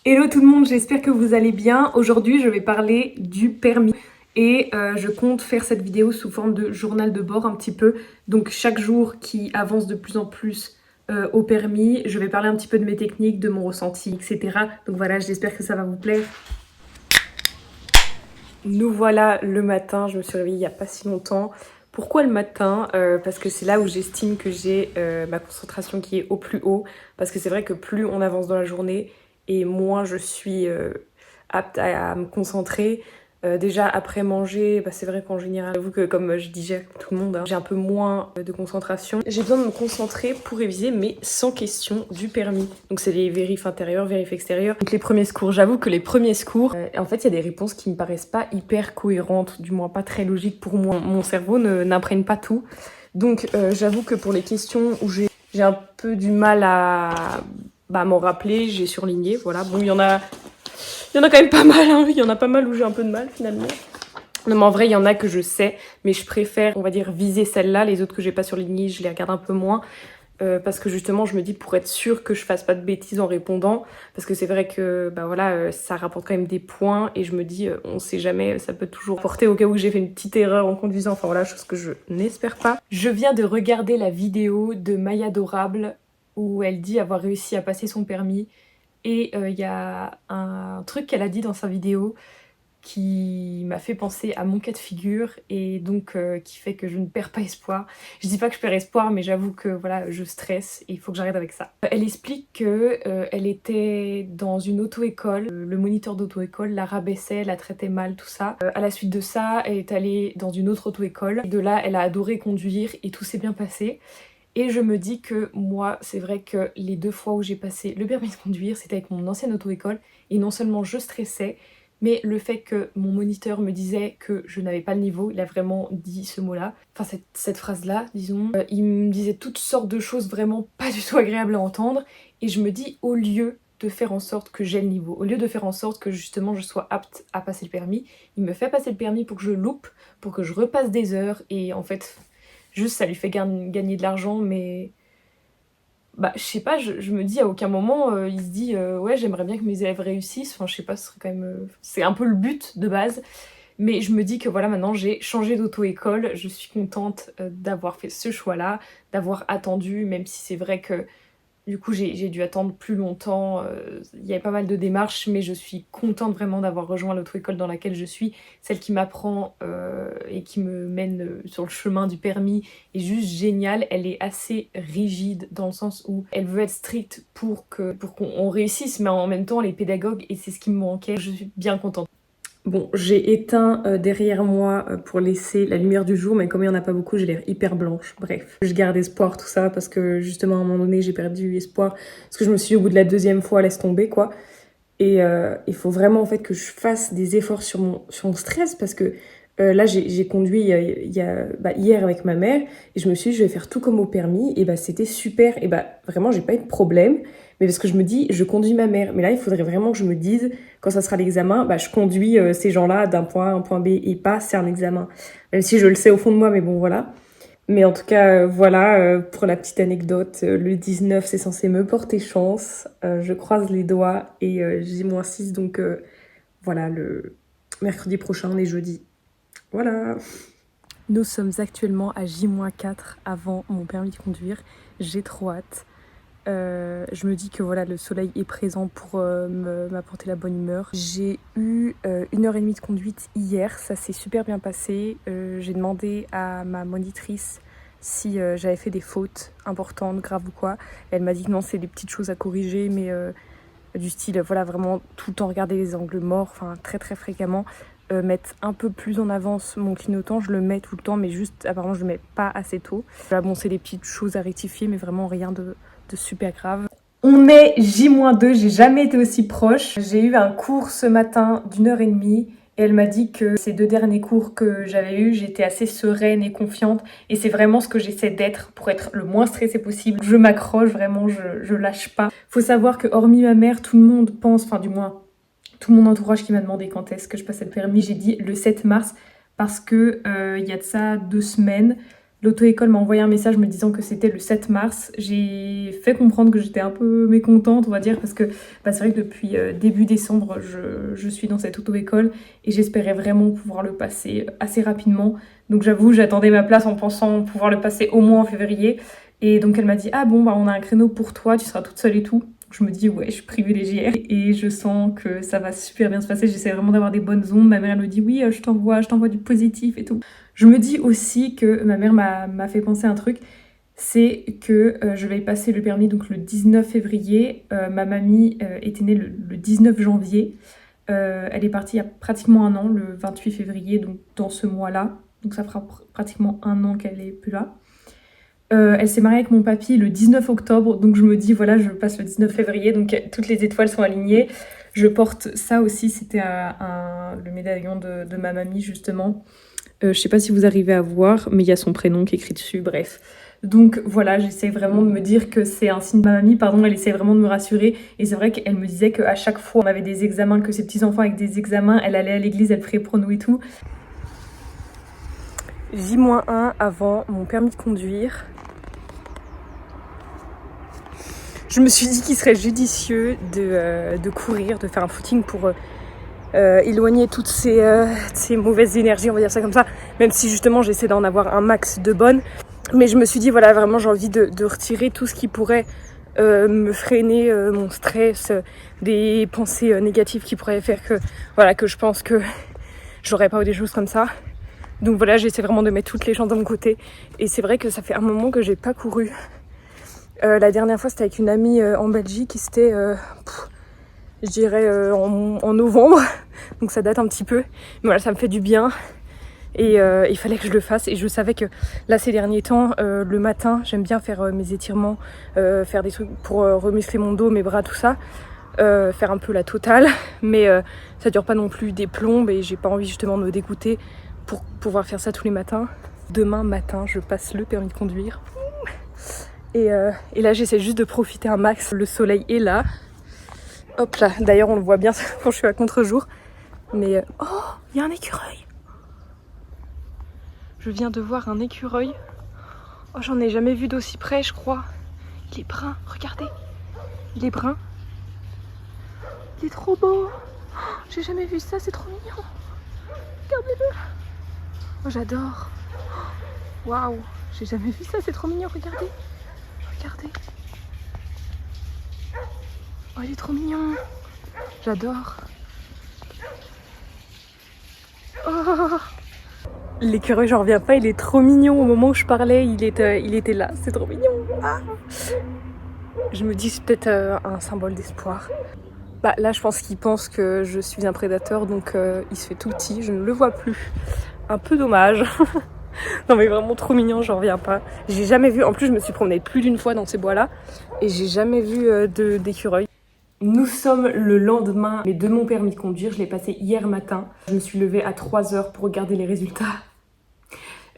Hello tout le monde, j'espère que vous allez bien. Aujourd'hui, je vais parler du permis et je compte faire cette vidéo sous forme de journal de bord un petit peu. Donc chaque jour qui avance de plus en plus au permis, je vais parler un petit peu de mes techniques, de mon ressenti, etc. Donc voilà, j'espère que ça va vous plaire. Nous voilà le matin, je me suis réveillée il n'y a pas si longtemps. Pourquoi le matin? Parce que c'est là où j'estime que j'ai ma concentration qui est au plus haut. Parce que c'est vrai que plus on avance dans la journée et moins je suis apte à me concentrer. Déjà après manger, bah, c'est vrai qu'en général, j'avoue que comme je digère tout le monde, hein, j'ai un peu moins de concentration. J'ai besoin de me concentrer pour réviser, mais sans question du permis. Donc c'est les vérifs intérieurs, vérifs extérieurs. Donc les premiers secours, j'avoue que les premiers secours, en fait il y a des réponses qui me paraissent pas hyper cohérentes, du moins pas très logiques pour moi. Mon cerveau n'imprègne pas tout. Donc j'avoue que pour les questions où j'ai un peu du mal à m'en rappeler, j'ai surligné, voilà. Bon, il y en a quand même pas mal, hein. Il y en a pas mal où j'ai un peu de mal finalement. Non mais en vrai il y en a que je sais, mais je préfère on va dire viser celle-là, les autres que j'ai pas surlignées je les regarde un peu moins. Parce que justement je me dis pour être sûre que je fasse pas de bêtises en répondant, parce que c'est vrai que bah voilà ça rapporte quand même des points et je me dis on sait jamais, ça peut toujours porter au cas où j'ai fait une petite erreur en conduisant, enfin voilà, chose que je n'espère pas. Je viens de regarder la vidéo de Maya Dorable où elle dit avoir réussi à passer son permis et il y a un truc qu'elle a dit dans sa vidéo qui m'a fait penser à mon cas de figure et donc qui fait que je ne perds pas espoir. Je dis pas que je perds espoir, mais j'avoue que voilà, je stresse et il faut que j'arrête avec ça. Elle explique que elle était dans une auto-école, le moniteur d'auto-école la rabaissait, la traitait mal, tout ça. À la suite de ça, elle est allée dans une autre auto-école. De là, elle a adoré conduire et tout s'est bien passé. Et je me dis que moi, c'est vrai que les 2 fois où j'ai passé le permis de conduire, c'était avec mon ancienne auto-école. Et non seulement je stressais, mais le fait que mon moniteur me disait que je n'avais pas le niveau, il a vraiment dit ce mot-là, enfin cette phrase-là, disons. Il me disait toutes sortes de choses vraiment pas du tout agréables à entendre. Et je me dis, au lieu de faire en sorte que j'ai le niveau, au lieu de faire en sorte que justement je sois apte à passer le permis, il me fait passer le permis pour que je loupe, pour que je repasse des heures. Et en fait... juste ça lui fait gagner de l'argent, mais bah je sais pas, je me dis à aucun moment il se dit ouais j'aimerais bien que mes élèves réussissent, enfin je sais pas, ce serait quand même c'est un peu le but de base, mais je me dis que voilà, maintenant j'ai changé d'auto-école, je suis contente d'avoir fait ce choix là, d'avoir attendu, même si c'est vrai que du coup, j'ai dû attendre plus longtemps. Il y avait pas mal de démarches, mais je suis contente vraiment d'avoir rejoint l'auto-école dans laquelle je suis. Celle qui m'apprend et qui me mène sur le chemin du permis est juste géniale. Elle est assez rigide dans le sens où elle veut être stricte pour qu'on réussisse, mais en même temps, elle est pédagogue et c'est ce qui me manquait. Je suis bien contente. Bon, j'ai éteint derrière moi pour laisser la lumière du jour, mais comme il n'y en a pas beaucoup, j'ai l'air hyper blanche. Bref, je garde espoir, tout ça, parce que justement, à un moment donné, j'ai perdu espoir. Parce que je me suis dit, au bout de la 2e fois, laisse tomber, quoi. Et il faut vraiment, en fait, que je fasse des efforts sur mon stress, parce que là, j'ai conduit hier avec ma mère, et je me suis dit, je vais faire tout comme au permis, et bah, c'était super. Et bah, vraiment, j'ai pas eu de problème, mais parce que je me dis, je conduis ma mère. Mais là, il faudrait vraiment que je me dise, quand ça sera l'examen, bah, je conduis ces gens-là d'un point A à un point B, et pas c'est un examen. Même si je le sais au fond de moi, mais bon, voilà. Mais en tout cas, voilà, pour la petite anecdote, le 19, c'est censé me porter chance. Je croise les doigts et J-6, donc voilà, le mercredi prochain, on est jeudi. Voilà. Nous sommes actuellement à J-4 avant mon permis de conduire. J'ai trop hâte. Je me dis que voilà, le soleil est présent pour m'apporter la bonne humeur. J'ai eu 1h30 de conduite hier, ça s'est super bien passé. J'ai demandé à ma monitrice si j'avais fait des fautes importantes, graves ou quoi. Elle m'a dit que non, c'est des petites choses à corriger, mais du style, voilà, vraiment tout le temps regarder les angles morts, enfin très très fréquemment. Mettre un peu plus en avance mon clignotant, je le mets tout le temps, mais juste apparemment je le mets pas assez tôt. Là, bon, c'est des petites choses à rectifier, mais vraiment rien de super grave. On est J-2, j'ai jamais été aussi proche. J'ai eu un cours ce matin d'1h30 et elle m'a dit que ces 2 derniers cours que j'avais eus, j'étais assez sereine et confiante et c'est vraiment ce que j'essaie d'être pour être le moins stressée possible. Je m'accroche vraiment, je lâche pas. Faut savoir que hormis ma mère, tout le monde pense, enfin du moins tout mon entourage qui m'a demandé quand est-ce que je passais le permis, j'ai dit le 7 mars parce que il y a de ça 2 semaines, l'auto-école m'a envoyé un message me disant que c'était le 7 mars. J'ai fait comprendre que j'étais un peu mécontente, on va dire, parce que c'est vrai que depuis début décembre, je suis dans cette auto-école et j'espérais vraiment pouvoir le passer assez rapidement. Donc j'avoue, j'attendais ma place en pensant pouvoir le passer au moins en février. Et donc elle m'a dit « Ah bon, on a un créneau pour toi, tu seras toute seule et tout ». Je me dis ouais, je suis privilégiée et je sens que ça va super bien se passer. J'essaie vraiment d'avoir des bonnes ondes. Ma mère elle me dit oui, je t'envoie du positif et tout. Je me dis aussi que ma mère m'a fait penser à un truc, c'est que je vais passer le permis donc le 19 février. Ma mamie était née le 19 janvier. Elle est partie il y a pratiquement un an, le 28 février, donc dans ce mois-là. Donc ça fera pratiquement un an qu'elle est plus là. Elle s'est mariée avec mon papy le 19 octobre, donc je me dis voilà, je passe le 19 février, donc toutes les étoiles sont alignées. Je porte ça aussi, c'était le médaillon de ma mamie justement. Je sais pas si vous arrivez à voir, mais il y a son prénom qui est écrit dessus, bref. Donc voilà, j'essaie vraiment de me dire que c'est un signe de ma mamie, pardon, elle essaie vraiment de me rassurer. Et c'est vrai qu'elle me disait qu'à chaque fois on avait des examens, que ses petits-enfants avec des examens, elle allait à l'église, elle priait pour nous et tout. J-1 avant mon permis de conduire. Je me suis dit qu'il serait judicieux de courir, de faire un footing pour éloigner toutes ces mauvaises énergies, on va dire ça comme ça, même si justement j'essaie d'en avoir un max de bonnes. Mais je me suis dit voilà, vraiment j'ai envie de retirer tout ce qui pourrait me freiner, mon stress, des pensées négatives qui pourraient faire que je pense que j'aurais pas ou des choses comme ça. Donc voilà, j'essaie vraiment de mettre toutes les chances de mon côté. Et c'est vrai que ça fait un moment que j'ai pas couru. La dernière fois c'était avec une amie en Belgique, c'était je dirais en novembre, donc ça date un petit peu, mais voilà, ça me fait du bien et il fallait que je le fasse. Et je savais que là ces derniers temps, le matin j'aime bien faire mes étirements, faire des trucs pour remuscler mon dos, mes bras, tout ça, faire un peu la totale, mais ça dure pas non plus des plombes et j'ai pas envie justement de me dégoûter pour pouvoir faire ça tous les matins. Demain matin je passe le permis de conduire. Et là j'essaie juste de profiter un max. Le soleil est là. Hop là, d'ailleurs on le voit bien quand je suis à contre-jour. Mais oh, il y a un écureuil. Je viens de voir un écureuil. Oh, j'en ai jamais vu d'aussi près, je crois. Il est brun, regardez. Il est brun. Il est trop beau. Oh, j'ai jamais vu ça, c'est trop mignon. Regardez-le. Oh, j'adore. Waouh, j'ai jamais vu ça, c'est trop mignon, regardez. Regardez. Oh, il est trop mignon. J'adore. Oh. L'écureuil, j'en reviens pas, il est trop mignon. Au moment où je parlais, il était là. C'est trop mignon. Ah. Je me dis c'est peut-être un symbole d'espoir. Bah là, je pense qu'il pense que je suis un prédateur, donc il se fait tout petit. Je ne le vois plus. Un peu dommage. Non mais vraiment trop mignon, j'en reviens pas. J'ai jamais vu, en plus je me suis promenée plus d'une fois dans ces bois-là et j'ai jamais vu d'écureuil. Nous sommes le lendemain de mon permis de conduire, je l'ai passé hier matin. Je me suis levée à 3h pour regarder les résultats.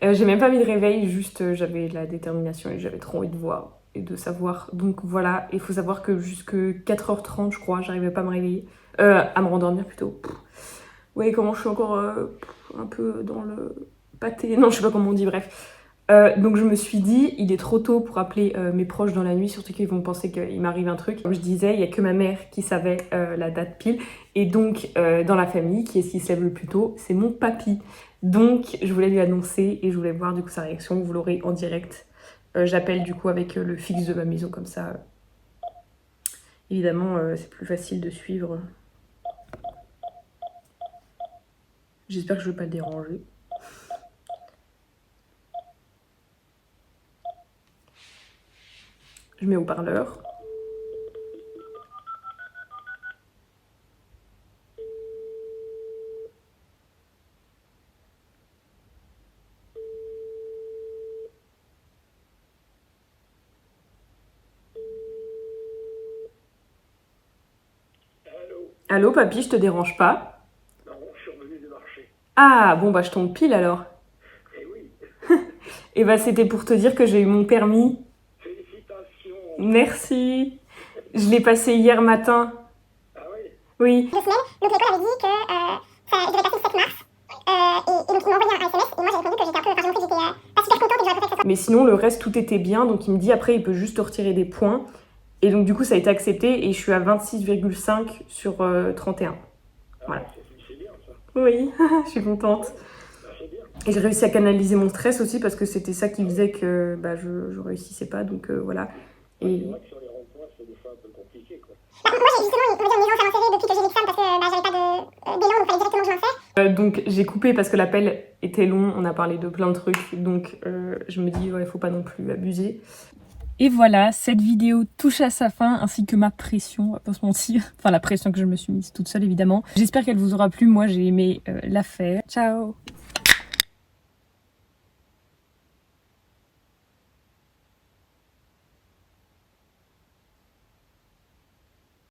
J'ai même pas mis de réveil, juste j'avais la détermination et j'avais trop envie de voir et de savoir. Donc voilà, il faut savoir que jusque 4h30 je crois, j'arrivais pas à me réveiller. À me rendormir plutôt. Vous voyez comment je suis encore un peu dans le pâté, non je sais pas comment on dit, bref. Donc je me suis dit, il est trop tôt pour appeler mes proches dans la nuit, surtout qu'ils vont penser qu'il m'arrive un truc. Comme je disais, il n'y a que ma mère qui savait la date pile. Et donc dans la famille, qui est-ce qui se lève le plus tôt? C'est mon papy. Donc je voulais lui annoncer et je voulais voir du coup sa réaction, vous l'aurez en direct. J'appelle du coup avec le fixe de ma maison, comme ça. Évidemment, c'est plus facile de suivre. J'espère que je ne vais pas le déranger. Je mets au parleur. Allô, papy, je te dérange pas? Non, je suis revenu du marché. Ah, bon, bah je tombe pile alors. Eh oui. Et bah c'était pour te dire que j'ai eu mon permis. Félicitations. Merci. Je l'ai passé hier matin. Ah oui. Oui. 2 semaines, donc l'école avait dit que ça devait passer le 7 mars. Et donc ils m'ont envoyé un SMS et moi j'ai répondu que j'étais un peu, enfin j'ai montré que j'étais pas super contente Mais sinon, le reste, tout était bien. Donc, il me dit après, il peut juste te retirer des points. Et donc, du coup, ça a été accepté et je suis à 26,5 sur 31. Voilà. C'est bien ça. Oui, je suis contente. C'est bien. Et j'ai réussi à canaliser mon stress aussi parce que c'était ça qui faisait que bah, je réussissais pas. Donc, voilà. Et... C'est vrai que sur les ronds-points, c'est des fois un peu compliqué, quoi. Moi, j'ai justement une aisance avancée depuis que j'ai l'examen parce que j'avais pas d'élan, donc il fallait directement que je m'insère. donc j'ai coupé parce que l'appel était long, on a parlé de plein de trucs, donc je me dis ouais, faut pas non plus abuser. Et voilà, cette vidéo touche à sa fin, ainsi que ma pression, on va pas se mentir. Enfin la pression que je me suis mise toute seule évidemment. J'espère qu'elle vous aura plu, moi j'ai aimé la faire. Ciao!